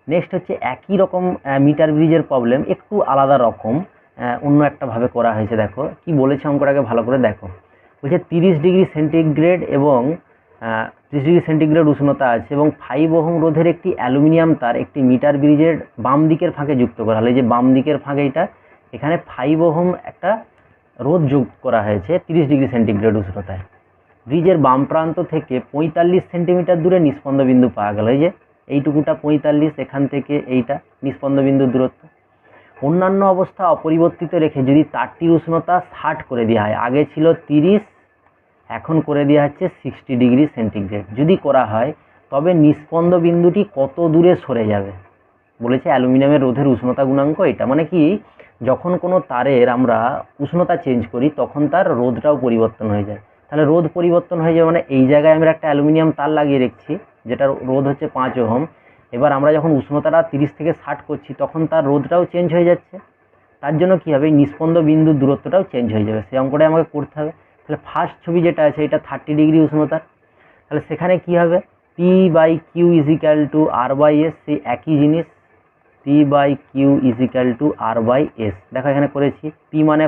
নেক্সট হচ্ছে একই রকম মিটার ব্রিজের প্রবলেম, একটু আলাদা রকম, অন্য একটা ভাবে করা হয়েছে। দেখো কি বলেছে অঙ্কটাকে ভালো করে দেখো। বলছে 30 ডিগ্রি সেন্টিগ্রেড এবং 30 ডিগ্রি সেন্টিগ্রেড উষ্ণতা আছে এবং 5 ওহম রোধের একটি অ্যালুমিনিয়াম তার একটি মিটার ব্রিজের বাম দিকের ফাঁকে যুক্ত করা হলো। এই যে বাম দিকের ফাঁকে এটা, এখানে 5 ওহম একটা রোধ যোগ করা হয়েছে 30 ডিগ্রি সেন্টিগ্রেড উষ্ণতায়। ব্রিজের বাম প্রান্ত থেকে 45 সেন্টিমিটার দূরে নিস্পন্দ বিন্দু পাওয়া গেল। এই যে এইটুকুটা 45, এখান থেকে এইটা নিস্পন্দ বিন্দুর দূরত্ব। অন্যান্য অবস্থা অপরিবর্তিত রেখে যদি তারটির উষ্ণতা 60 করে দেওয়া হয়, আগে ছিল 30, এখন করে দেওয়া হচ্ছে 60 ডিগ্রি সেন্টিগ্রেড যদি করা হয়, তবে নিস্পন্দ বিন্দুটি কত দূরে সরে যাবে। বলেছে অ্যালুমিনিয়ামের রোধের উষ্ণতা গুণাঙ্ক এটা, মানে কি যখন কোনো তারের আমরা উষ্ণতা চেঞ্জ করি তখন তার রোধটাও পরিবর্তন হয়ে যায়। তাহলে রোধ পরিবর্তন হয়ে যাবে মানে এই জায়গায় আমরা একটা অ্যালুমিনিয়াম তার লাগিয়ে রেখেছি যেটার রোধ হচ্ছে 5 ওহম। এবার আমরা যখন উষ্ণতাটা 30 থেকে 60 করছি তখন তার রোধটাও চেঞ্জ হয়ে যাচ্ছে। তার জন্য কী হবে, নিস্পন্দ বিন্দুর দূরত্বটাও চেঞ্জ হয়ে যাবে। সেই অঙ্কটাই আমাকে করতে হবে। তাহলে ফার্স্ট ছবি যেটা আছে এটা 30 ডিগ্রি উষ্ণতার, তাহলে সেখানে কী হবে, P by Q is equal to R by S, সেই একই জিনিস, P by Q is equal to R by S. দেখো এখানে করেছি পি মানে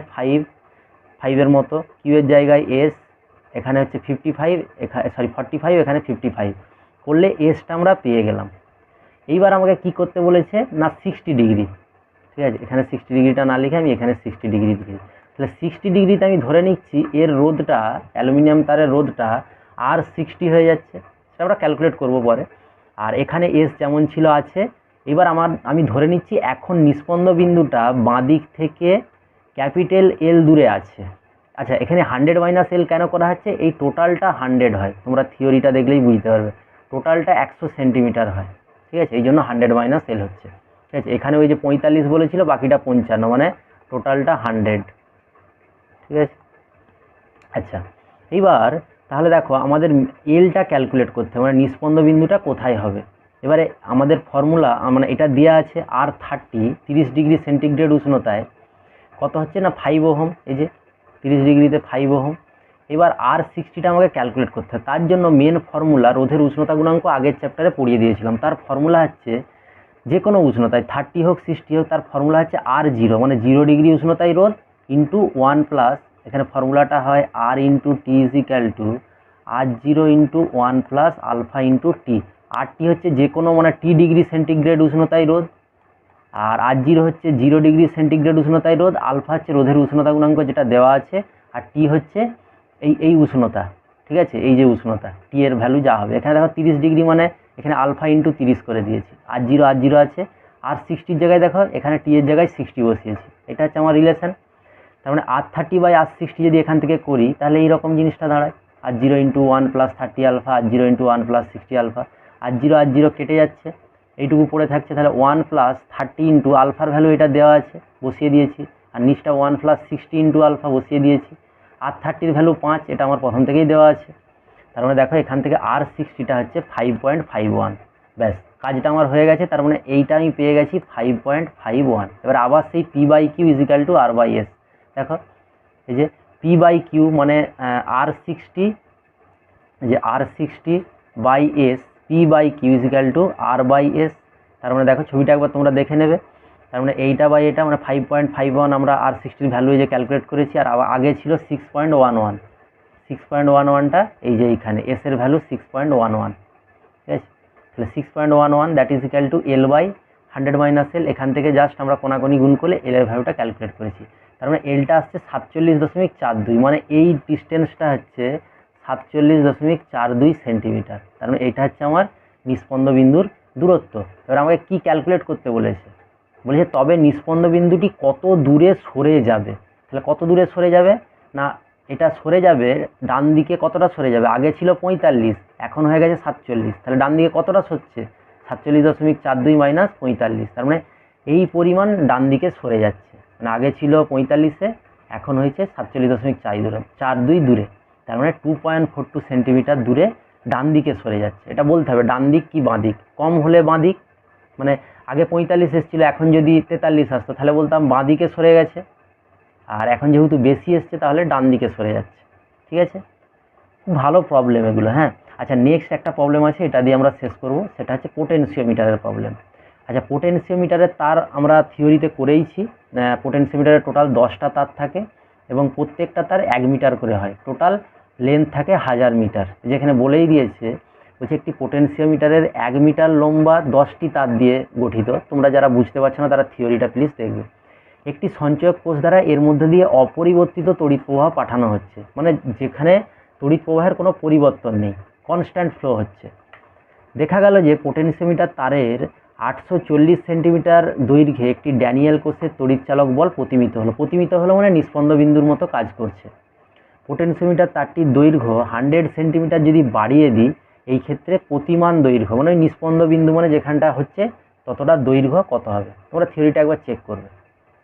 5 মতো, কিউ এর জায়গায় এস, এখানে হচ্ছে 55, এখানে 45, এখানে 55 করলে এসটা আমরা পেয়ে গেলাম। এইবার আমাকে কি করতে বলেছে না 60 ডিগ্রি। ঠিক আছে, এখানে 60 ডিগ্রিটা না লিখে আমি এখানে 60 ডিগ্রি দিয়েছি। তাহলে 60 ডিগ্রিতে আমি ধরে নিচ্ছি এর রোধটা, অ্যালুমিনিয়াম তারের রোধটা আর 60 হয়ে যাচ্ছে, সেটা আমরা ক্যালকুলেট করবো পরে। আর এখানে এস যেমন ছিল আছে। এবার আমি ধরে নিচ্ছি এখন নিস্পন্দ বিন্দুটা বাঁ দিক থেকে ক্যাপিটাল এল দূরে আছে। আচ্ছা, এখানে 100 মাইনাস এল কেন করা হচ্ছে, এই টোটালটা 100 হয়, তোমরা থিওরিটা দেখলেই বুঝতে পারবে। টোটালটা 100 সেন্টিমিটার হয়। ঠিক আছে, এই জন্য 100 মাইনাস এল হচ্ছে। ঠিক আছে, এখানে ওই যে 45 বলেছিল, বাকিটা 55, মানে টোটালটা 100। ঠিক আছে, আচ্ছা এইবার তাহলে দেখো আমাদের এলটা ক্যালকুলেট করতে হবে, মানে নিস্পন্দ বিন্দুটা কোথায় হবে। এবারে আমাদের ফর্মুলা মানে এটা দেওয়া আছে আর 30 ডিগ্রি সেন্টিগ্রেড উষ্ণতায় কত হচ্ছে না 5 ওহম, এই যে 30 ডিগ্রিতে 5 ওহম। এবার আর 60টা আমাকে ক্যালকুলেট করতে হবে। তার জন্য মেন ফর্মুলা, রোধের উষ্ণতা গুণাঙ্ক আগের চ্যাপ্টারে পড়িয়ে দিয়েছিলাম, তার ফর্মুলা হচ্ছে যে কোনো উষ্ণতায় 30 হোক 60 হোক, তার ফর্মুলা হচ্ছে R0, মানে 0 ডিগ্রি উষ্ণতায় রোদ ইন্টু 1 প্লাস, এখানে ফর্মুলাটা হয় R into T is equal to R0 into 1 plus alpha into T. RT হচ্ছে যে কোনো মানে টি ডিগ্রি সেন্টিগ্রেড উষ্ণতায় রোদ, আর R0 হচ্ছে 0 ডিগ্রি সেন্টিগ্রেড উষ্ণতায় রোদ, আলফা হচ্ছে রোধের উষ্ণতা গুণাঙ্ক যেটা দেওয়া আছে, আর টি হচ্ছে এই উষ্ণতা, ঠিক আছে, এই যে উষ্ণতা টি এর ভ্যালু যা হবে। এখানে দেখো 30 ডিগ্রি মানে এখানে আলফা ইন্টু 30 করে দিয়েছি, R0 আছে, আর 60 জায়গায় দেখো এখানে টি এর জায়গায় 60 বসিয়েছি, এটা হচ্ছে আমার রিলেশন। তার মানে R30/R60 যদি এখান থেকে করি তাহলে এইরকম জিনিসটা দাঁড়ায়, R0 into 1 plus 30 alpha, R0 into 1 plus 60 alpha, R0 কেটে যাচ্ছে, এইটুকু পড়ে থাকছে, তাহলে 1 প্লাস 30 ইন্টু আলফার ভ্যালু এটা দেওয়া আছে, বসিয়ে দিয়েছি, আর নিচটা 1 প্লাস 60 ইন্টু আলফা বসিয়ে দিয়েছি, R30 ভ্যালু 5, এটা আমার প্রথম থেকেই দেওয়া আছে। তার মানে দেখো এখান থেকে R60টা হচ্ছে 5.51, ব্যাস কাজটা আমার হয়ে গেছে। তার মানে এইটা আমি পেয়ে গেছি 5.51। এবার আবার সেই P/Q is equal two R/S, দেখো এই যে P/Q মানে R60, যে R60/S, P/Q is equal two R/S। তার মানে দেখো ছবিটা একবার তোমরা দেখে নেবে। তার মানে এইটা বাই এটা মানে 5.51 আমরা R60 ভ্যালু যে ক্যালকুলেট করেছি, আর আগে ছিল 6.11, 6.11টা এই যে এইখানে এস এর ভ্যালু 6.11, ঠিক আছে। তাহলে 6.11 that is equal two L/100 - L, এখান থেকে জাস্ট আমরা কোনাকুনি গুণ করলে এল এর ভ্যালুটা ক্যালকুলেট করেছি। তার মানে এলটা আসছে 47.42, মানে এই ডিস্টেন্সটা হচ্ছে 47.42 সেন্টিমিটার। তার মানে এইটা হচ্ছে আমার নিস্পন্দ বিন্দুর দূরত্ব। এবার আমাকে কি ক্যালকুলেট করতে বলেছে, তবে নিস্পন্দ বিন্দুটি কত দূরে সরে যাবে। তাহলে কত দূরে সরে যাবে না, এটা সরে যাবে ডান দিকে, কতটা সরে যাবে, আগে ছিল 45, এখন হয়ে গেছে 47, তাহলে ডান দিকে কতটা সরছে 47.42 মাইনাস 45, তার মানে এই পরিমাণ ডান দিকে সরে যাচ্ছে, মানে আগে ছিল 45-এ, এখন হয়েছে 47.42 দূরে, তার মানে 2.42 সেন্টিমিটার দূরে ডান দিকে সরে যাচ্ছে। এটা বলতে হবে ডান দিক কি বাঁ দিক, কম হলে বাঁ দিক, মানে আগে 45 এসেছিলো, এখন যদি 43 আসতো তাহলে বলতাম বাঁ দিকে সরে গেছে, আর এখন যেহেতু বেশি এসছে তাহলে ডান দিকে সরে যাচ্ছে, ঠিক আছে। খুব ভালো প্রবলেম এগুলো, হ্যাঁ। আচ্ছা নেক্সট একটা প্রবলেম আছে, এটা দিয়ে আমরা শেষ করব, সেটা হচ্ছে পোটেনশিওমিটারের প্রবলেম। আচ্ছা পোটেনশিওমিটারের তার আমরা থিওরিতে করেইছি, পোটেনশিওমিটারের টোটাল 10টা তার থাকে এবং প্রত্যেকটা তার 1 মিটার করে হয়, টোটাল লেন্থ থাকে 1000 মিটার। যেখানে বলেই দিয়েছে বলছে একটি পোটেনশিওমিটারের 1 মিটার লম্বা 10টি তার দিয়ে গঠিত। তোমরা যারা বুঝতে পারছো না তারা থিওরিটা প্লিজ দেখবে। একটি সঞ্চয়ক কোষ দ্বারা এর মধ্যে দিয়ে অপরিবর্তিত তড়িৎ প্রবাহ পাঠানো হচ্ছে, মানে যেখানে তড়িৎ প্রবাহের কোনো পরিবর্তন নেই, কনস্ট্যান্ট ফ্লো হচ্ছে। দেখা গেল যে পোটেনশিওমিটার তারের 840 সেন্টিমিটার দৈর্ঘ্যে একটি ড্যানিয়েল কোষের তড়িৎচালক বল প্রতিমিত হলো মানে নিস্পন্দ বিন্দুর মতো কাজ করছে। পোটেনশিওমিটার তারটির দৈর্ঘ্য 100 সেন্টিমিটার যদি বাড়িয়ে দিই, এই ক্ষেত্রে প্রতিমান দৈর্ঘ্য মানে নিস্পন্দ বিন্দু মানে যেখানটা হচ্ছে ততটা দৈর্ঘ্য কত হবে। তোমরা থিওরিটা একবার চেক করবে,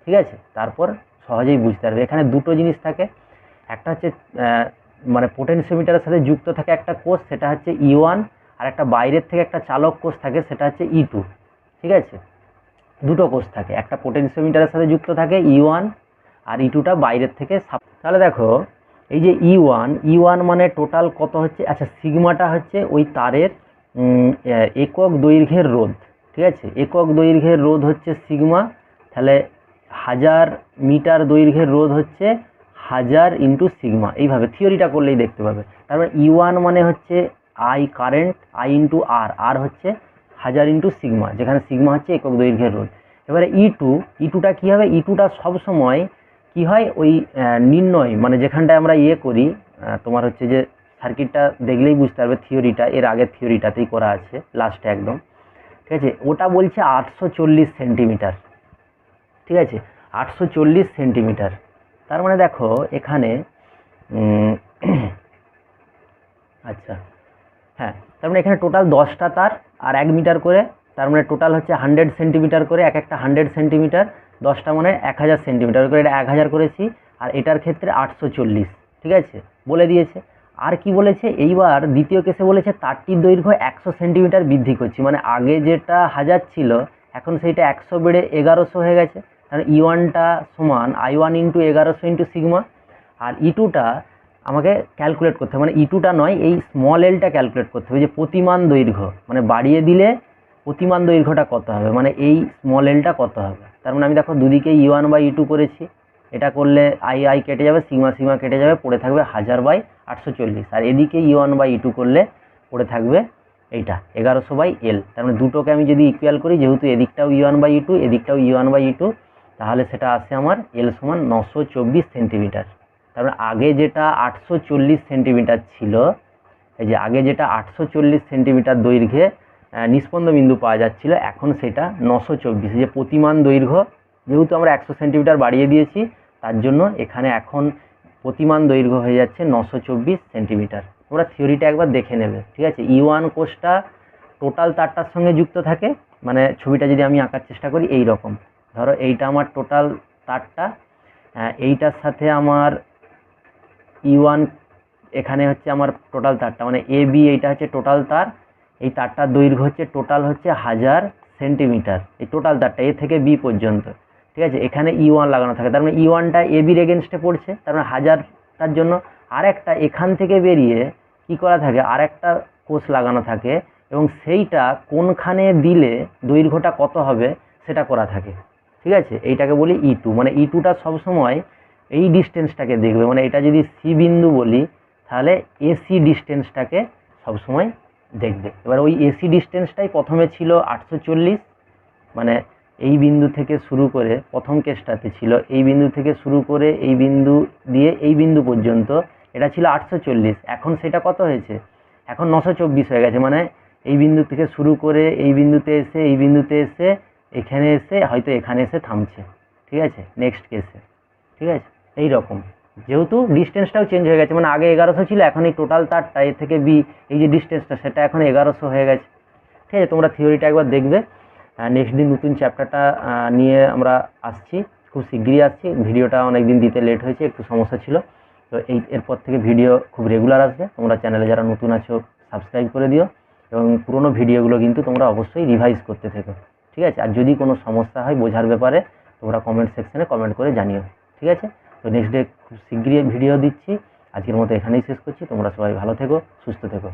ঠিক আছে, তারপর সহজেই বুঝতে পারবে। এখানে দুটো জিনিস থাকে, একটা হচ্ছে মানে পোটেনশিওমিটারের সাথে যুক্ত থাকে একটা কোষ, সেটা হচ্ছে E1, আর একটা বাইরের থেকে একটা চালক কোষ থাকে, সেটা হচ্ছে E2, ঠিক আছে। দুটো কোষ থাকে, একটা পোটেনশিওমিটারের সাথে যুক্ত থাকে E1, আর E2টা বাইরের থেকে। তাহলে দেখো এই যে E1 মানে টোটাল কত হচ্ছে, আচ্ছা সিগমাটা হচ্ছে ওই তারের একক দৈর্ঘ্যের রোধ, ঠিক আছে, একক দৈর্ঘ্যের রোধ হচ্ছে সিগমা। তাহলে 1000 মিটার দৈর্ঘ্যের রোধ হচ্ছে 1000 ইন্টু সিগমা, এইভাবে থিওরিটা করলেই দেখতে পাবে। তারপরে E1 মানে হচ্ছে I কারেন্ট, I ইন্টু আর হচ্ছে 1000 ইন্টু সিগমা, যেখানে সিগমা হচ্ছে একক দৈর্ঘ্যের রোধ। এবারে E2টা কী হবে, E2টা সবসময় কি হয় ওই নির্ণয় মানে যেখানটায় আমরা করি, তোমার হচ্ছে যে সার্কিটটা দেখলেই বুঝতে পারবে, থিওরিটা এর আগের থিওরিটাতেই করা আছে লাস্টে একদম, ঠিক আছে। ওটা বলছে 840 সেন্টিমিটার, ঠিক আছে, 840 সেন্টিমিটার। তার মানে দেখো এখানে আচ্ছা হ্যাঁ, তার মানে এখানে টোটাল 10টা তার আর 1 মিটার করে, তার মানে টোটাল হচ্ছে 100 সেন্টিমিটার করে, এক একটা 100 সেন্টিমিটার, 10টা মানে 1000 সেন্টিমিটার করে, এটা 1000 করেছি, আর এটার ক্ষেত্রে 840, ঠিক আছে, বলে দিয়েছে। আর কি বলেছে, এইবার দ্বিতীয় কেসে বলেছে তারটির দৈর্ঘ্য 100 সেন্টিমিটার বৃদ্ধি করছি, মানে আগে যেটা 1000 ছিল এখন সেইটা 100 বেড়ে 1100 হয়ে গেছে। তাহলে E1টা সমান I1 ইন্টু 1100 ইন্টু সিগমা, আর E2টা আমাকে ক্যালকুলেট করতে হবে, মানে E2টা নয় এই স্মল এলটা ক্যালকুলেট করতে হবে, যে প্রতিমান দৈর্ঘ্য মানে বাড়িয়ে দিলে প্রতিমান দৈর্ঘ্যটা কত হবে, মানে এই স্মল এলটা কত হবে। তার মানে আমি দেখো দুদিকে E1/E2 করেছি, এটা করলে আই কেটে যাবে, সিগমা সিগমা কেটে যাবে, পড়ে থাকবে 1000/840। আর এদিকে E1/E2 করলে পড়ে থাকবে এইটা 1100/L। তার মানে দুটোকে আমি যদি ইকুয়াল করি, যেহেতু এদিকটাও E1/E2 এদিকটাও E1/E2, তাহলে সেটা আসে আমার L সমান 924 সেন্টিমিটার। তার মানে আগে যেটা 840 সেন্টিমিটার ছিল, এই যে আগে যেটা 840 সেন্টিমিটার দৈর্ঘ্যে নিস্পন্দ বিন্দু পাওয়া যাচ্ছিল, এখন সেটা 924। যে প্রতিমান দৈর্ঘ্য যেহেতু আমরা 100 সেন্টিমিটার বাড়িয়ে দিয়েছি, তার জন্য এখানে এখন প্রতিমান দৈর্ঘ্য হয়ে যাচ্ছে 924 সেন্টিমিটার। তোমরা থিওরিটা একবার দেখে নেবে, ঠিক আছে। E1 কোষটা টোটাল তারটার সঙ্গে যুক্ত থাকে, মানে ছবিটা যদি আমি আঁকার চেষ্টা করি এই রকম, ধরো এইটা আমার টোটাল তারটা, এইটার সাথে আমার E1 এখানে হচ্ছে আমার টোটাল তারটা, মানে AB এইটা হচ্ছে টোটাল তার, এই তারটার দৈর্ঘ্য হচ্ছে টোটাল হচ্ছে 1000 সেন্টিমিটার, এই টোটাল তারটা A থেকে B পর্যন্ত, ঠিক আছে। এখানে E1 লাগানো থাকে, তার মানে E1টা AB-র এগেনস্টে পড়ছে, তার মানে 1000, তার জন্য আরেকটা এখান থেকে বেরিয়ে কি করা থাকে, আরেকটা কোষ লাগানো থাকে, এবং সেইটা কোনখানে দিলে দৈর্ঘ্যটা কত হবে সেটা করা থাকে, ঠিক আছে। এইটাকে বলি E2, মানে E2টা সবসময় এই ডিস্টেন্সটাকে দেখবে, মানে এটা যদি C বিন্দু বলি তাহলে AC ডিস্টেন্সটাকে সবসময় দেখবে। এবার ওই AC ডিস্টেন্সটাই প্রথমে ছিল 840, মানে এই বিন্দু থেকে শুরু করে প্রথম কেসটাতে ছিল এই বিন্দু থেকে শুরু করে এই বিন্দু দিয়ে এই বিন্দু পর্যন্ত, এটা ছিল 840, এখন সেটা কত হয়েছে, এখন 924 হয়ে গেছে। মানে এই বিন্দু থেকে শুরু করে এই বিন্দুতে এসে এই বিন্দুতে এসে এখানে এসে হয়তো এখানে এসে থামছে, ঠিক আছে, নেক্সট কেসে, ঠিক আছে। এই রকম যেহেতু ডিস্টেন্সটাও চেঞ্জ হয়ে গেছে, মানে আগে 1100 ছিল, এখন এই টোটাল তারটা এ থেকে বি এই যে ডিস্টেন্সটা সেটা এখন 1100 হয়ে গেছে, ঠিক আছে। তোমরা থিওরিটা একবার দেখবে। নেক্সট দিন নতুন চ্যাপ্টারটা নিয়ে আমরা আসছি, খুব শিগগিরই আসছি। ভিডিওটা অনেক দিন দিতে লেট হয়েছে, একটু সমস্যা ছিল, তো এরপর থেকে ভিডিও খুব রেগুলার আসবে। তোমরা চ্যানেলে যারা নতুন আছো সাবস্ক্রাইব করে দিও, এবং পুরোনো ভিডিওগুলো কিন্তু তোমরা অবশ্যই রিভাইজ করতে থেকো, ঠিক আছে। আর যদি কোনো সমস্যা হয় বোঝার ব্যাপারে, তোমরা কমেন্ট সেকশনে কমেন্ট করে জানিও, ঠিক আছে। তো নেক্সট ডে খুব শিগগিরই ভিডিও দিচ্ছি। আজকের মতো এখানেই শেষ করছি। তোমরা সবাই ভালো থেকো, সুস্থ থেকো।